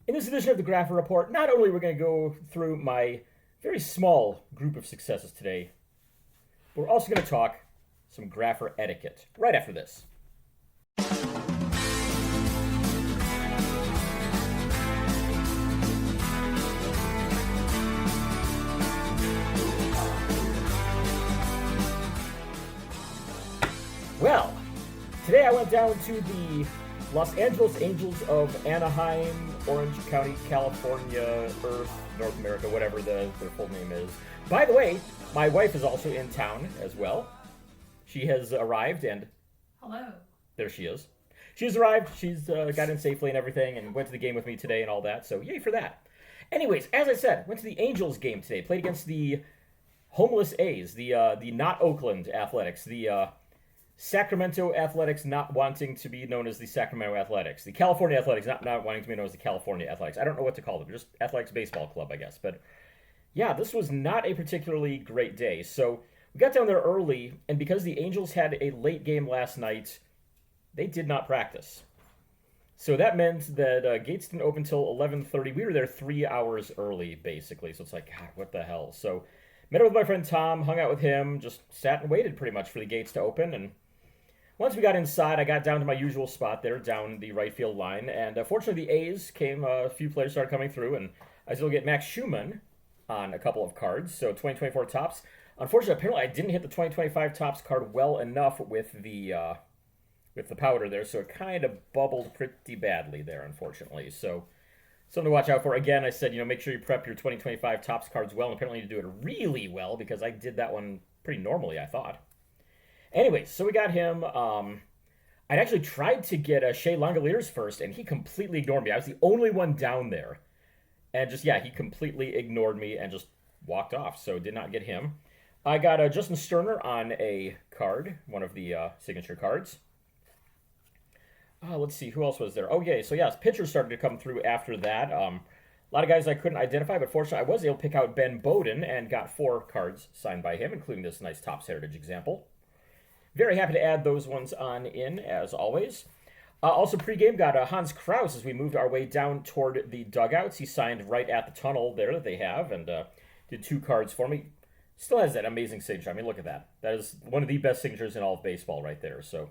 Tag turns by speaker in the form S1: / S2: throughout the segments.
S1: In this edition of the Grapher Report, not only are we going to go through my very small group of successes today, but we're also going to talk some Grapher etiquette right after this. Well, today I went down to the Los Angeles Angels of Anaheim, Orange County, California, Earth, North America, whatever their full name is. By the way, my wife is also in town as well. She has arrived, and
S2: Hello.
S1: there she is. She's arrived, she's got in safely and everything, and went to the game with me today and all that, so yay for that. Anyways, as I said, went to the Angels game today, played against the homeless A's, the not Oakland Athletics, the Sacramento Athletics not wanting to be known as the Sacramento Athletics. The California Athletics not wanting to be known as the California Athletics. I don't know what to call them. Just Athletics Baseball Club, I guess. But yeah, this was not a particularly great day. So we got down there early, and because the Angels had a late game last night, they did not practice. So that meant that gates didn't open until 11:30. We were there 3 hours early, basically. So it's like, God, what the hell? So met up with my friend Tom, hung out with him, just sat and waited pretty much for the gates to open, and once we got inside, I got down to my usual spot there, down the right field line, and fortunately the A's came, a few players started coming through, and I was able to get Max Schumann on a couple of cards, so 2024 tops. Unfortunately, apparently I didn't hit the 2025 tops card well enough with the powder there, so it kind of bubbled pretty badly there, unfortunately. So something to watch out for. Again, I said, make sure you prep your 2025 tops cards well, and apparently you do it really well, because I did that one pretty normally, I thought. Anyways, so we got him. I'd actually tried to get Shea Langoliers first, and he completely ignored me. I was the only one down there. And just, yeah, he completely ignored me and just walked off, so did not get him. I got Justin Sterner on a card, one of the signature cards. Let's see, who else was there? Okay, so yes, pitchers started to come through after that. A lot of guys I couldn't identify, but fortunately I was able to pick out Ben Bowden and got 4 cards signed by him, including this nice Topps Heritage example. Very happy to add those ones on in, as always. Also, pregame got Hans Kraus as we moved our way down toward the dugouts. He signed right at the tunnel there that they have and did 2 cards for me. Still has that amazing signature. I mean, look at that. That is one of the best signatures in all of baseball right there. So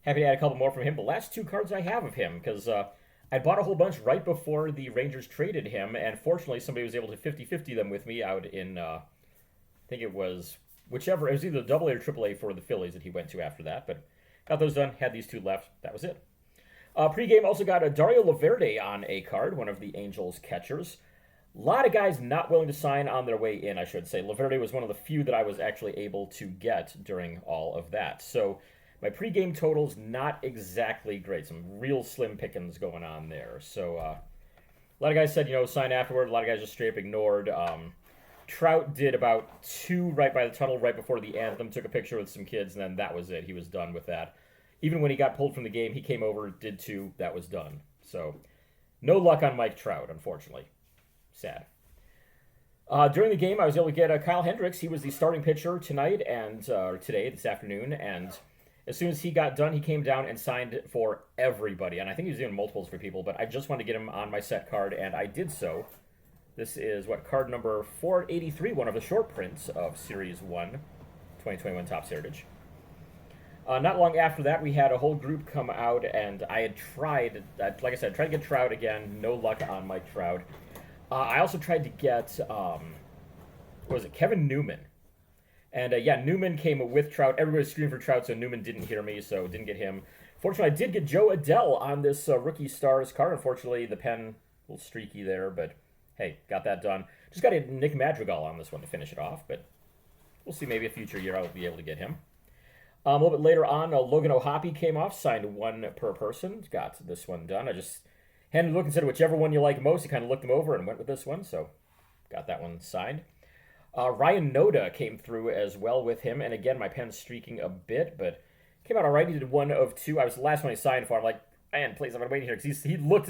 S1: happy to add a couple more from him. The last 2 cards I have of him, because I bought a whole bunch right before the Rangers traded him, and fortunately somebody was able to 50-50 them with me out in, I think it was whichever, it was either AA or AAA for the Phillies that he went to after that, but got those done, had these 2 left, that was it. Pre-game also got Dario Laverde on a card, one of the Angels catchers. A lot of guys not willing to sign on their way in, I should say. Laverde was one of the few that I was actually able to get during all of that. So my pre-game total's not exactly great. Some real slim pickings going on there. So a lot of guys said, sign afterward. A lot of guys just straight up ignored. Trout did about 2 right by the tunnel right before the anthem, took a picture with some kids, and then that was it. He was done with that. Even when he got pulled from the game, he came over, did 2, that was done. So no luck on Mike Trout, unfortunately. Sad. During the game, I was able to get Kyle Hendricks. He was the starting pitcher tonight and today, this afternoon, and as soon as he got done, he came down and signed for everybody. And I think he was doing multiples for people, but I just wanted to get him on my set card, and I did so. This is, card number 483, one of the short prints of Series 1, 2021 Topps Heritage. Not long after that, we had a whole group come out, and I had tried, like I said, tried to get Trout again. No luck on Mike Trout. I also tried to get, Kevin Newman. And, Newman came with Trout. Everybody screamed for Trout, so Newman didn't hear me, so didn't get him. Fortunately, I did get Joe Adell on this Rookie Stars card. Unfortunately, the pen, a little streaky there, but hey, got that done. Just got a Nick Madrigal on this one to finish it off, but we'll see. Maybe a future year I'll be able to get him. A little bit later on, Logan O'Hoppe came off, signed 1 per person. Got this one done. I just handed a look and said whichever one you like most. You kind of looked them over and went with this one, so got that one signed. Ryan Noda came through as well with him, and again, my pen's streaking a bit, but came out all right. He did 1 of 2. I was the last one he signed for. I'm like, man, please, I'm going to wait here, because he looked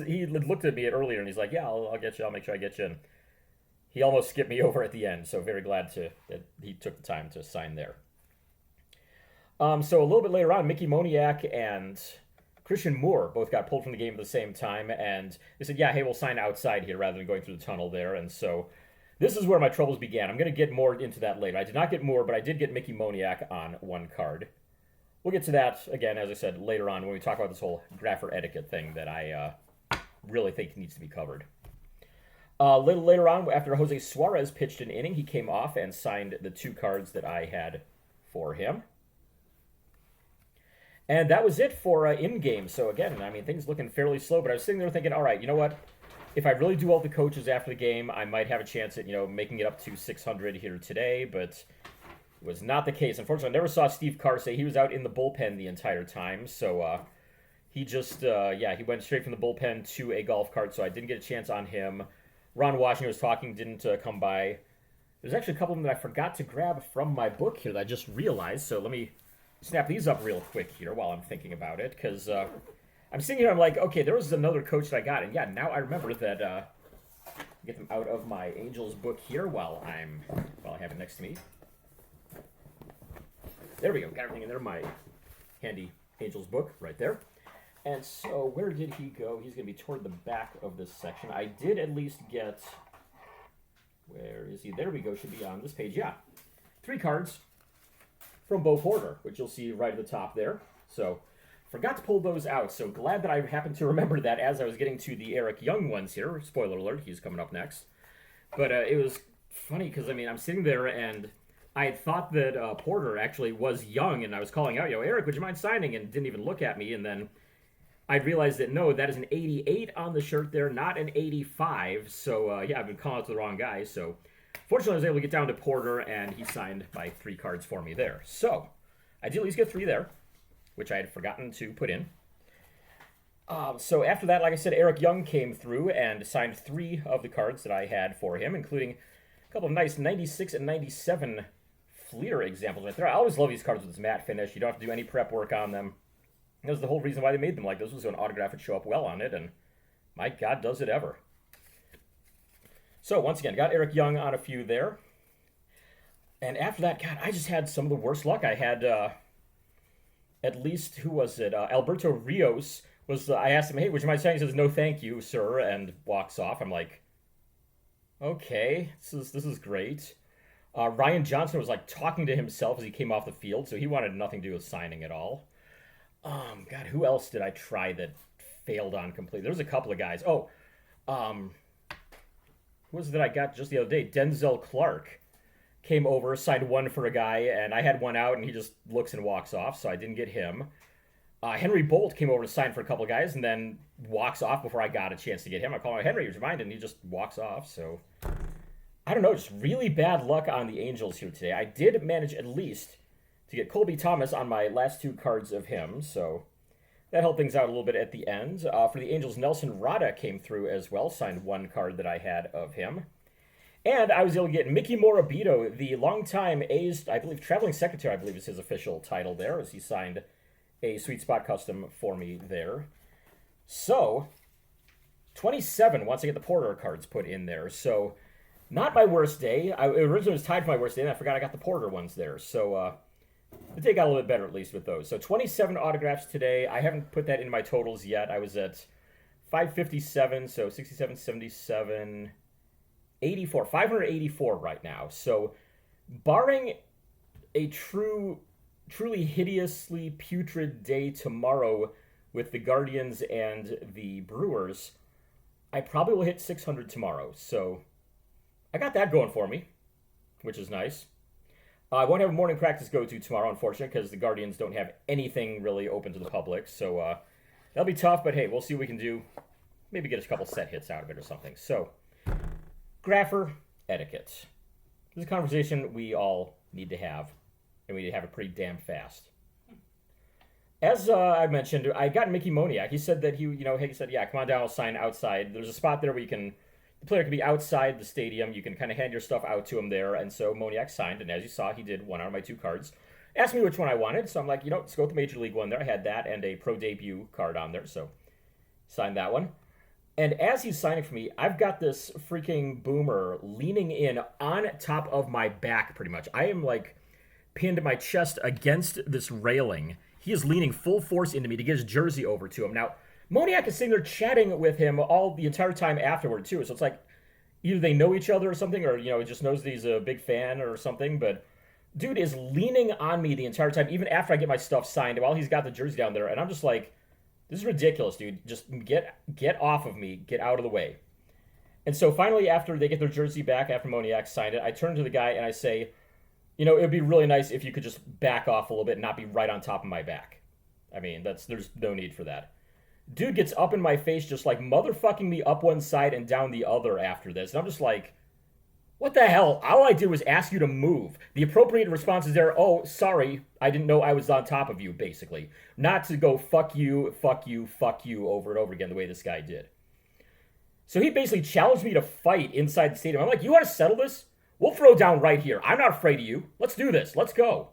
S1: at me earlier, and he's like, yeah, I'll get you. I'll make sure I get you in. He almost skipped me over at the end, so very glad that he took the time to sign there. So a little bit later on, Mickey Moniak and Christian Moore both got pulled from the game at the same time, and they said, yeah, hey, we'll sign outside here rather than going through the tunnel there. And so this is where my troubles began. I'm going to get more into that later. I did not get Moore, but I did get Mickey Moniak on one card. We'll get to that, again, as I said, later on when we talk about this whole grapher etiquette thing that I really think needs to be covered. A little later on, after Jose Suarez pitched an inning, he came off and signed the 2 cards that I had for him. And that was it for in-game. So again, I mean, things looking fairly slow, but I was sitting there thinking, all right, you know what? If I really do all the coaches after the game, I might have a chance at, making it up to 600 here today, but it was not the case. Unfortunately, I never saw Steve Coarse. He was out in the bullpen the entire time, so he just, he went straight from the bullpen to a golf cart, so I didn't get a chance on him. Ron Washington was talking, didn't come by. There's actually a couple of them that I forgot to grab from my book here that I just realized, so let me snap these up real quick here while I'm thinking about it, because I'm sitting here, I'm like, okay, there was another coach that I got, and yeah, now I remember that, get them out of my Angels book here while I have it next to me. There we go, got everything in there, my handy Angels book right there. And so, where did he go? He's going to be toward the back of this section. I did at least get, where is he? There we go, should be on this page, yeah. 3 cards from Bo Porter, which you'll see right at the top there. So, forgot to pull those out, so glad that I happened to remember that as I was getting to the Eric Young ones here. Spoiler alert, he's coming up next. But it was funny, because, I mean, I'm sitting there, and I had thought that Porter actually was young, and I was calling out, Eric, would you mind signing? And didn't even look at me, and then I realized that, no, that is an 88 on the shirt there, not an 85. So, I've been calling out to the wrong guy. So, fortunately, I was able to get down to Porter, and he signed my 3 cards for me there. So, I did at least get 3 there, which I had forgotten to put in. So, after that, like I said, Eric Young came through and signed 3 of the cards that I had for him, including a couple of nice 96 and 97 Fleer examples right there. I always love these cards with this matte finish. You don't have to do any prep work on them. That was the whole reason why they made them like this, was so an autograph would show up well on it, and my God, does it ever. So, once again, got Eric Young on a few there. And after that, God, I just had some of the worst luck. I had, at least, who was it? Alberto Rios was, I asked him, hey, would you mind signing? He says, no, thank you, sir, and walks off. I'm like, okay, this is great. Ryan Johnson was, talking to himself as he came off the field, so he wanted nothing to do with signing at all. God, who else did I try that failed on completely? There was a couple of guys. Who was it that I got just the other day? Denzel Clark came over, signed 1 for a guy, and I had 1 out, and he just looks and walks off, so I didn't get him. Henry Bolt came over to sign for a couple of guys, and then walks off before I got a chance to get him. I call him, Henry, would you mind? And he just walks off, so I don't know, just really bad luck on the Angels here today. I did manage at least to get Colby Thomas on my last 2 cards of him, so that helped things out a little bit at the end. For the Angels, Nelson Rada came through as well, signed 1 card that I had of him. And I was able to get Mickey Morabito, the longtime A's, I believe, traveling secretary, I believe is his official title there, as he signed a Sweet Spot custom for me there. So, 27 once I get the Porter cards put in there, so not my worst day. It originally was tied for my worst day, and I forgot I got the Porter ones there, so the day got a little bit better, at least, with those. So 27 autographs today. I haven't put that in my totals yet. I was at 557, so 67, 77, 84. 584 right now. So barring a truly hideously putrid day tomorrow with the Guardians and the Brewers, I probably will hit 600 tomorrow. So I got that going for me, which is nice. I won't have a morning practice go to tomorrow, unfortunately, because the Guardians don't have anything really open to the public. So that'll be tough, but hey, we'll see what we can do. Maybe get a couple set hits out of it or something. So, grapher etiquette. This is a conversation we all need to have, and we need to have it pretty damn fast. As I mentioned, I got Mickey Moniak. He said that he said, yeah, come on down, I'll sign outside. There's a spot there where the player can be outside the stadium. You can kind of hand your stuff out to him there. And so Moniak signed, and as you saw, he did 1 out of my 2 cards. Asked me which one I wanted, so I'm like, let's go with the Major League one there. I had that and a pro debut card on there, so signed that one. And as he's signing for me, I've got this freaking boomer leaning in on top of my back, pretty much. I am, pinned my chest against this railing. he is leaning full force into me to get his jersey over to him. Now, Moniak is sitting there chatting with him all the entire time afterward, too. So it's like either they know each other or something, or, he just knows that he's a big fan or something. But dude is leaning on me the entire time, even after I get my stuff signed, while he's got the jersey down there. And I'm just like, this is ridiculous, dude. Just get off of me. Get out of the way. And so finally, after they get their jersey back, after Moniak signed it, I turn to the guy and I say, it would be really nice if you could just back off a little bit and not be right on top of my back. I mean, there's no need for that. Dude gets up in my face just like motherfucking me up one side and down the other after this. And I'm just like, what the hell? All I did was ask you to move. The appropriate response is there, oh, sorry, I didn't know I was on top of you, basically. Not to go fuck you, fuck you, fuck you over and over again the way this guy did. So he basically challenged me to fight inside the stadium. I'm like, you want to settle this? We'll throw down right here. I'm not afraid of you. Let's do this. Let's go.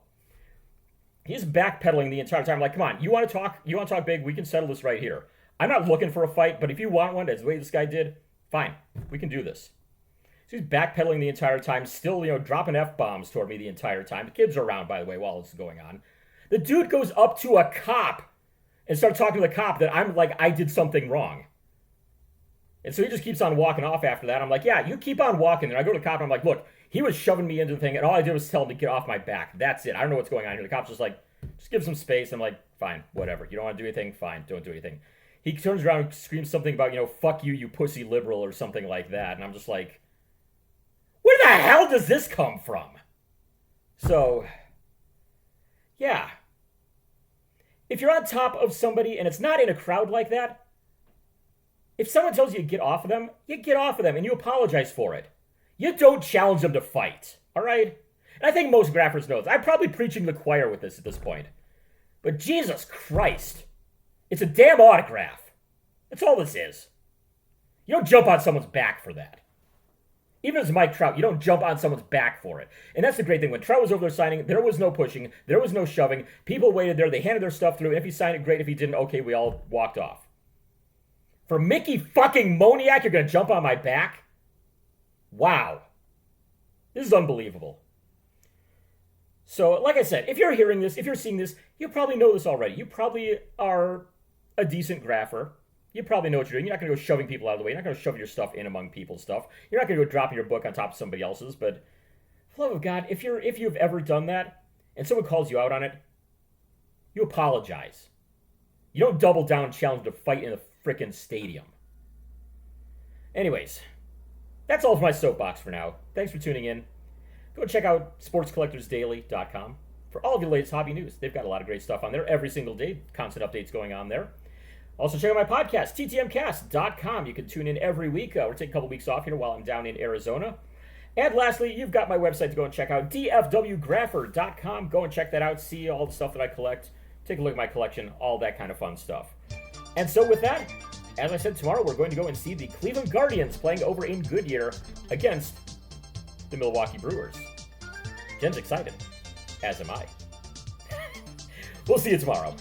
S1: He's backpedaling the entire time. I'm like, come on, you want to talk? You want to talk big? We can settle this right here. I'm not looking for a fight, but if you want one, as the way this guy did, fine. We can do this. So he's backpedaling the entire time, still, dropping F-bombs toward me the entire time. The kids are around, by the way, while this is going on. The dude goes up to a cop and starts talking to the cop that I'm like, I did something wrong. And so he just keeps on walking off after that. I'm like, yeah, you keep on walking. And I go to the cop and I'm like, look, he was shoving me into the thing, and all I did was tell him to get off my back. That's it. I don't know what's going on here. The cop's just like, just give some space. I'm like, fine, whatever. You don't want to do anything? Fine, don't do anything. He turns around and screams something about, fuck you, you pussy liberal, or something like that. And I'm just like, where the hell does this come from? So, yeah. If you're on top of somebody and it's not in a crowd like that, if someone tells you to get off of them, you get off of them and you apologize for it. You don't challenge them to fight, all right? And I think most graphers know this. I'm probably preaching the choir with this at this point. But Jesus Christ, it's a damn autograph. That's all this is. You don't jump on someone's back for that. Even as Mike Trout, you don't jump on someone's back for it. And that's the great thing. When Trout was over there signing, there was no pushing. There was no shoving. People waited there. They handed their stuff through. And if he signed it, great. If he didn't, okay, we all walked off. For Mickey fucking Moniak, you're going to jump on my back? Wow. This is unbelievable. So, like I said, if you're hearing this, if you're seeing this, you probably know this already. You probably are a decent grapher. You probably know what you're doing. You're not going to go shoving people out of the way. You're not going to shove your stuff in among people's stuff. You're not going to go dropping your book on top of somebody else's. But, for the love of God, if you've ever done that and someone calls you out on it, you apologize. You don't double down and challenge to fight in a frickin' stadium. Anyways, that's all for my soapbox for now. Thanks for tuning in. Go check out sportscollectorsdaily.com for all of your latest hobby news. They've got a lot of great stuff on there every single day. Constant updates going on there. Also, check out my podcast, ttmcast.com. You can tune in every week. We're taking a couple weeks off here while I'm down in Arizona. And lastly, you've got my website to go and check out, dfwgrapher.com. Go and check that out. See all the stuff that I collect. Take a look at my collection. All that kind of fun stuff. And so with that, as I said, tomorrow we're going to go and see the Cleveland Guardians playing over in Goodyear against the Milwaukee Brewers. Jen's excited, as am I. We'll see you tomorrow.